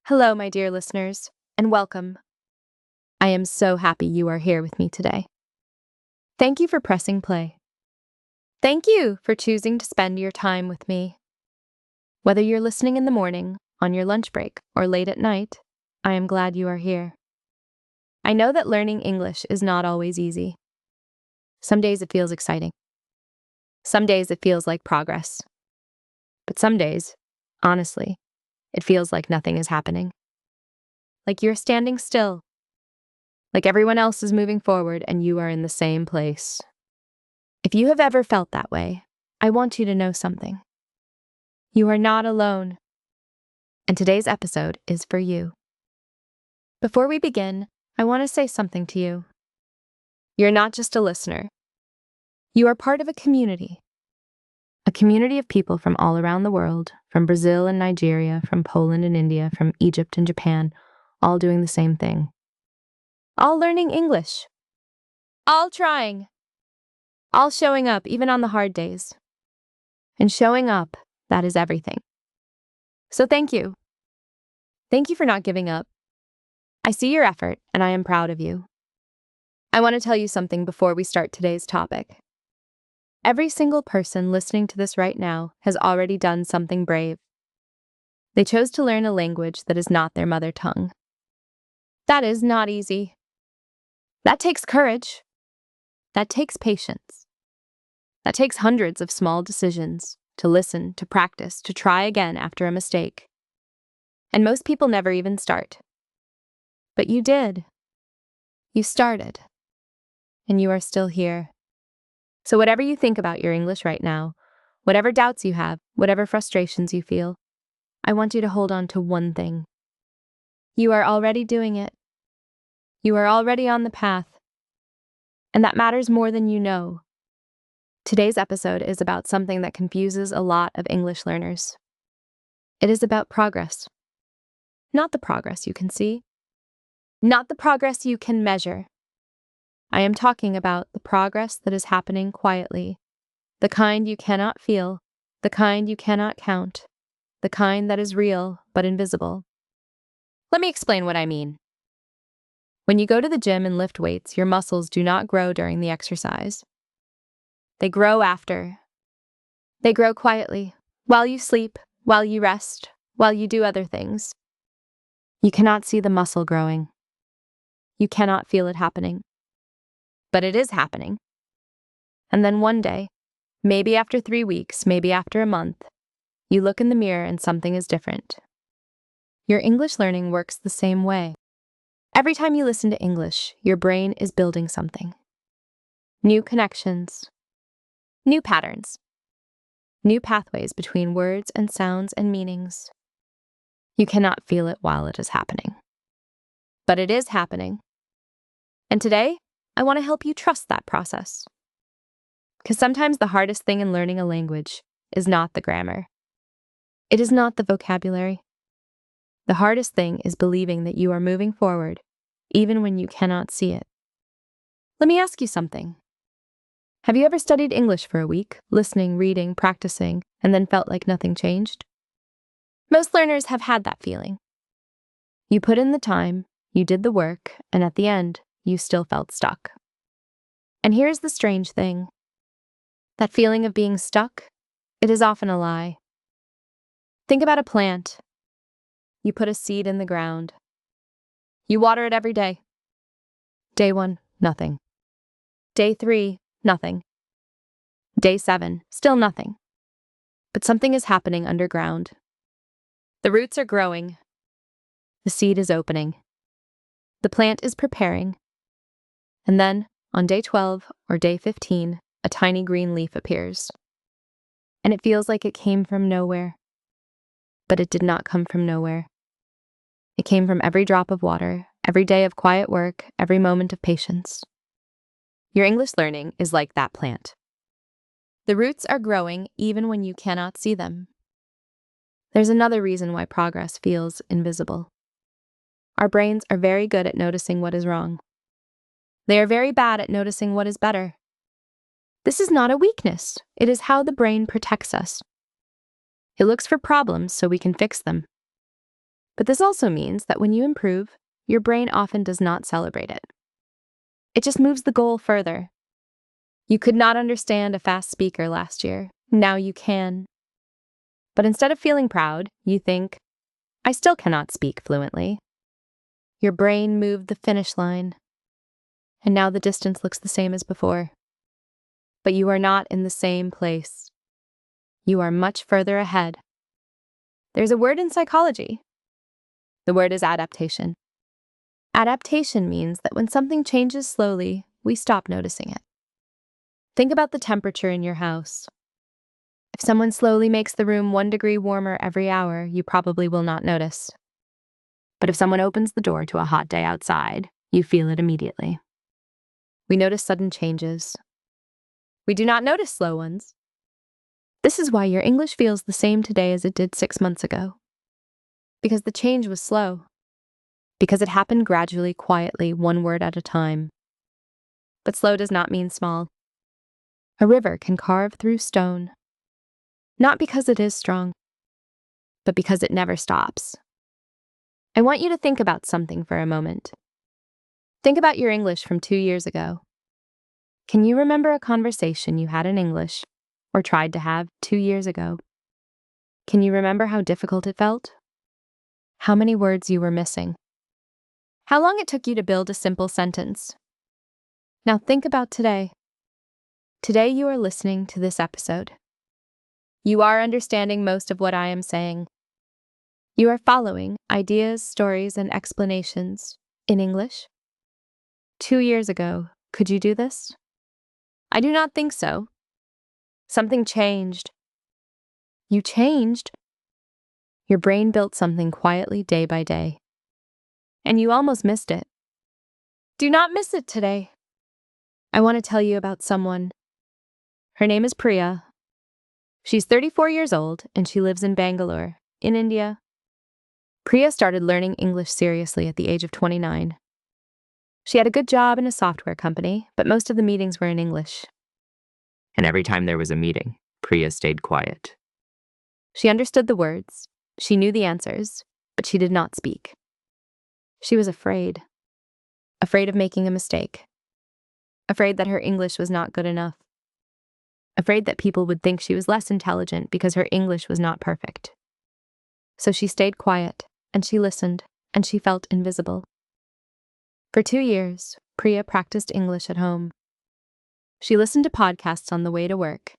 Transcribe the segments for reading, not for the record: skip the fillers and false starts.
Hello, my dear listeners, and welcome. I am so happy you are here with me today. Thank you for pressing play. Thank you for choosing to spend your time with me. Whether you're listening in the morning, on your lunch break, or late at night, I am glad you are here. I know that learning English is not always easy. Some days it feels exciting. Some days it feels like progress. But some days, honestly, it feels like nothing is happening. Like you're standing still. Like everyone else is moving forward and you are in the same place. If you have ever felt that way, I want you to know something. You are not alone. And today's episode is for you. Before we begin, I want to say something to you. You're not just a listener. You are part of a community of people from all around the world, from Brazil and Nigeria, from Poland and India, from Egypt and Japan, all doing the same thing. All learning English. All trying. All showing up, even on the hard days. And showing up, that is everything. So thank you. Thank you for not giving up. I see your effort, and I am proud of you. I want to tell you something before we start today's topic. Every single person listening to this right now has already done something brave. They chose to learn a language that is not their mother tongue. That is not easy. That takes courage. That takes patience. That takes hundreds of small decisions to listen, to practice, to try again after a mistake. And most people never even start. But you did. You started. And you are still here. So whatever you think about your English right now, whatever doubts you have, whatever frustrations you feel, I want you to hold on to one thing. You are already doing it. You are already on the path. And that matters more than you know. Today's episode is about something that confuses a lot of English learners. It is about progress. Not the progress you can see. Not the progress you can measure. I am talking about the progress that is happening quietly, the kind you cannot feel, the kind you cannot count, the kind that is real but invisible. Let me explain what I mean. When you go to the gym and lift weights, your muscles do not grow during the exercise. They grow after. They grow quietly, while you sleep, while you rest, while you do other things. You cannot see the muscle growing. You cannot feel it happening. But it is happening. And then one day, maybe after 3 weeks, maybe after a month, you look in the mirror and something is different. Your English learning works the same way. Every time you listen to English, your brain is building something. New connections, new patterns, new pathways between words and sounds and meanings. You cannot feel it while it is happening. But it is happening. And today, I want to help you trust that process. Because sometimes the hardest thing in learning a language is not the grammar. It is not the vocabulary. The hardest thing is believing that you are moving forward, even when you cannot see it. Let me ask you something. Have you ever studied English for a week, listening, reading, practicing, and then felt like nothing changed? Most learners have had that feeling. You put in the time, you did the work, and at the end, you still felt stuck. And here's the strange thing. That feeling of being stuck, it is often a lie. Think about a plant. You put a seed in the ground. You water it every day. Day 1, nothing. Day 3, nothing. Day 7, still nothing. But something is happening underground. The roots are growing. The seed is opening. The plant is preparing. And then, on day 12 or day 15, a tiny green leaf appears. And it feels like it came from nowhere. But it did not come from nowhere. It came from every drop of water, every day of quiet work, every moment of patience. Your English learning is like that plant. The roots are growing even when you cannot see them. There's another reason why progress feels invisible. Our brains are very good at noticing what is wrong. They are very bad at noticing what is better. This is not a weakness. It is how the brain protects us. It looks for problems so we can fix them. But this also means that when you improve, your brain often does not celebrate it. It just moves the goal further. You could not understand a fast speaker last year. Now you can. But instead of feeling proud, you think, I still cannot speak fluently. Your brain moved the finish line, and now the distance looks the same as before. But you are not in the same place. You are much further ahead. There's a word in psychology. The word is adaptation. Adaptation means that when something changes slowly, we stop noticing it. Think about the temperature in your house. If someone slowly makes the room 1 degree warmer every hour, you probably will not notice. But if someone opens the door to a hot day outside, you feel it immediately. We notice sudden changes. We do not notice slow ones. This is why your English feels the same today as it did 6 months ago. Because the change was slow. Because it happened gradually, quietly, one word at a time. But slow does not mean small. A river can carve through stone. Not because it is strong, but because it never stops. I want you to think about something for a moment. Think about your English from 2 years ago. Can you remember a conversation you had in English or tried to have 2 years ago? Can you remember how difficult it felt? How many words you were missing? How long it took you to build a simple sentence? Now think about today. Today you are listening to this episode. You are understanding most of what I am saying. You are following ideas, stories, and explanations in English. 2 years ago, could you do this? I do not think so. Something changed. You changed. Your brain built something quietly day by day. And you almost missed it. Do not miss it today. I want to tell you about someone. Her name is Priya. She's 34 years old and she lives in Bangalore, in India. Priya started learning English seriously at the age of 29. She had a good job in a software company, but most of the meetings were in English. And every time there was a meeting, Priya stayed quiet. She understood the words, she knew the answers, but she did not speak. She was afraid. Afraid of making a mistake. Afraid that her English was not good enough. Afraid that people would think she was less intelligent because her English was not perfect. So she stayed quiet, and she listened, and she felt invisible. For 2 years, Priya practiced English at home. She listened to podcasts on the way to work.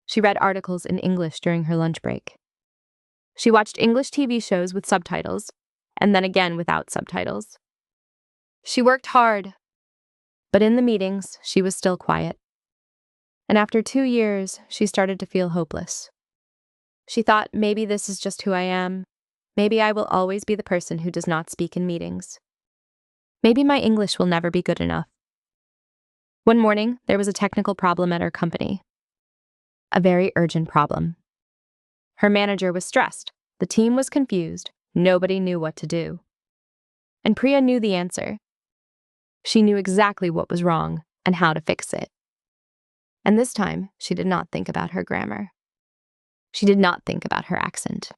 She read articles in English during her lunch break. She watched English TV shows with subtitles, and then again without subtitles. She worked hard, but in the meetings, she was still quiet. And after 2 years, she started to feel hopeless. She thought, maybe this is just who I am. Maybe I will always be the person who does not speak in meetings. Maybe my English will never be good enough. One morning, there was a technical problem at her company. A very urgent problem. Her manager was stressed. The team was confused. Nobody knew what to do. And Priya knew the answer. She knew exactly what was wrong and how to fix it. And this time, she did not think about her grammar. She did not think about her accent.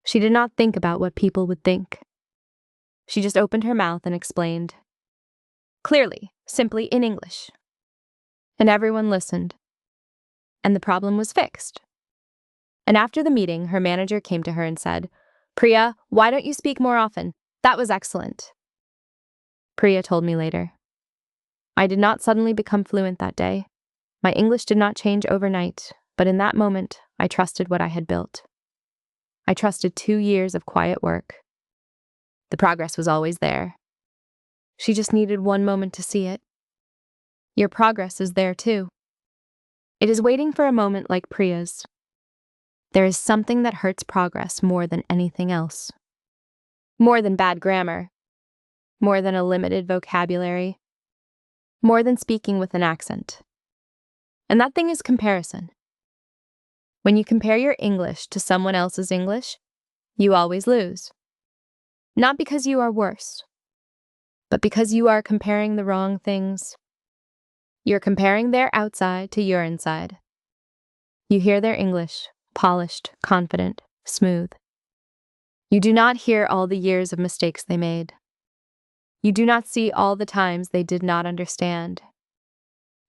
She did not think about what people would think. She just opened her mouth and explained, clearly, simply in English. And everyone listened. And the problem was fixed. And after the meeting, her manager came to her and said, Priya, why don't you speak more often? That was excellent. Priya told me later. I did not suddenly become fluent that day. My English did not change overnight, but in that moment, I trusted what I had built. I trusted 2 years of quiet work. The progress was always there. She just needed one moment to see it. Your progress is there too. It is waiting for a moment like Priya's. There is something that hurts progress more than anything else. More than bad grammar. More than a limited vocabulary. More than speaking with an accent. And that thing is comparison. When you compare your English to someone else's English, you always lose. Not because you are worse, but because you are comparing the wrong things. You're comparing their outside to your inside. You hear their English, polished, confident, smooth. You do not hear all the years of mistakes they made. You do not see all the times they did not understand.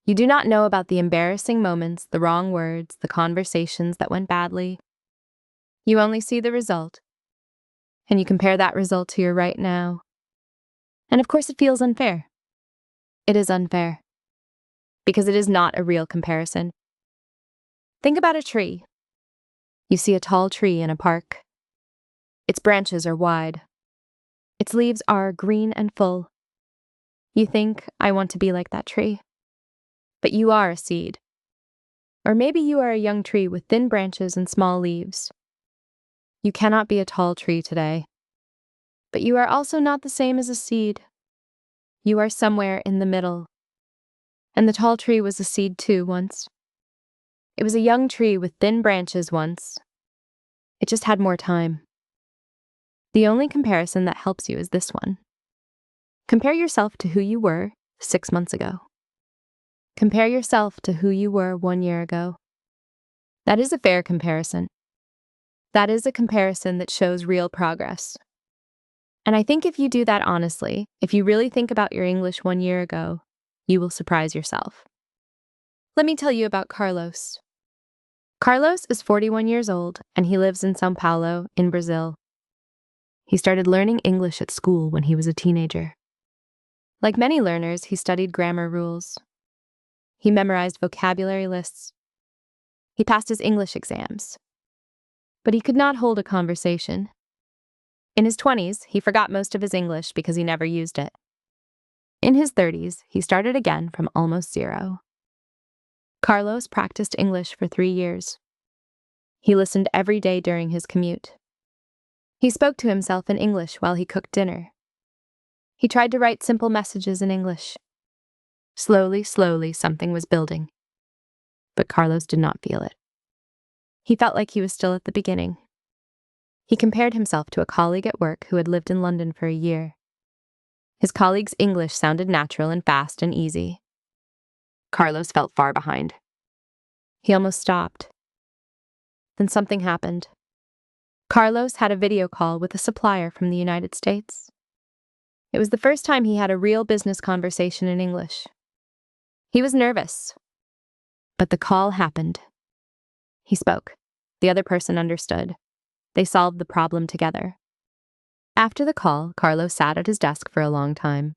You do not know about the embarrassing moments, the wrong words, the conversations that went badly. You only see the result, and you compare that result to your right now. And of course, it feels unfair. It is unfair, because it is not a real comparison. Think about a tree. You see a tall tree in a park. Its branches are wide. Its leaves are green and full. You think, I want to be like that tree. But you are a seed. Or maybe you are a young tree with thin branches and small leaves. You cannot be a tall tree today. But you are also not the same as a seed. You are somewhere in the middle. And the tall tree was a seed too once. It was a young tree with thin branches once. It just had more time. The only comparison that helps you is this one. Compare yourself to who you were 6 months ago. Compare yourself to who you were 1 year ago. That is a fair comparison. That is a comparison that shows real progress. And I think if you do that honestly, if you really think about your English 1 year ago, you will surprise yourself. Let me tell you about Carlos. Carlos is 41 years old, and he lives in São Paulo, in Brazil. He started learning English at school when he was a teenager. Like many learners, he studied grammar rules. He memorized vocabulary lists. He passed his English exams. But he could not hold a conversation. In his 20s, he forgot most of his English because he never used it. In his 30s, he started again from almost zero. Carlos practiced English for 3 years. He listened every day during his commute. He spoke to himself in English while he cooked dinner. He tried to write simple messages in English. Slowly, something was building. But Carlos did not feel it. He felt like he was still at the beginning. He compared himself to a colleague at work who had lived in London for a year. His colleague's English sounded natural and fast and easy. Carlos felt far behind. He almost stopped. Then something happened. Carlos had a video call with a supplier from the United States. It was the first time he had a real business conversation in English. He was nervous. But the call happened. He spoke. The other person understood. They solved the problem together. After the call, Carlos sat at his desk for a long time.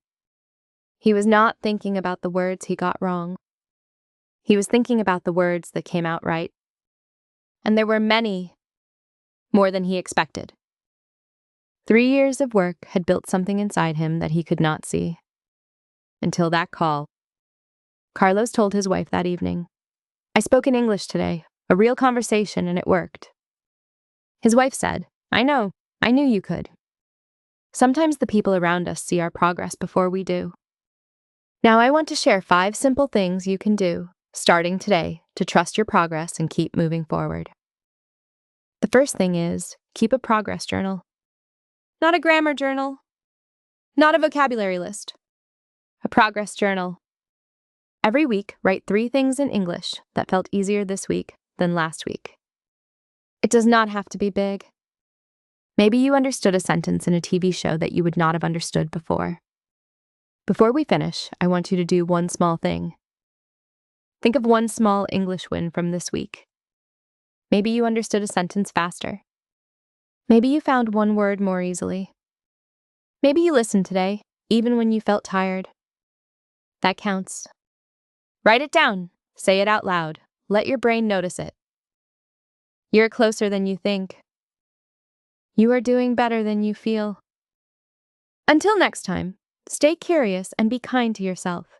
He was not thinking about the words he got wrong. He was thinking about the words that came out right. And there were many, more than he expected. 3 years of work had built something inside him that he could not see. Until that call. Carlos told his wife that evening, "I spoke in English today, a real conversation, and it worked." His wife said, "I know, I knew you could." Sometimes the people around us see our progress before we do. Now I want to share 5 simple things you can do, starting today, to trust your progress and keep moving forward. The first thing is, keep a progress journal. Not a grammar journal. Not a vocabulary list. A progress journal. Every week, write 3 things in English that felt easier this week than last week. It does not have to be big. Maybe you understood a sentence in a TV show that you would not have understood before. Before we finish, I want you to do one small thing. Think of one small English win from this week. Maybe you understood a sentence faster. Maybe you found one word more easily. Maybe you listened today, even when you felt tired. That counts. Write it down. Say it out loud. Let your brain notice it. You're closer than you think. You are doing better than you feel. Until next time, stay curious and be kind to yourself.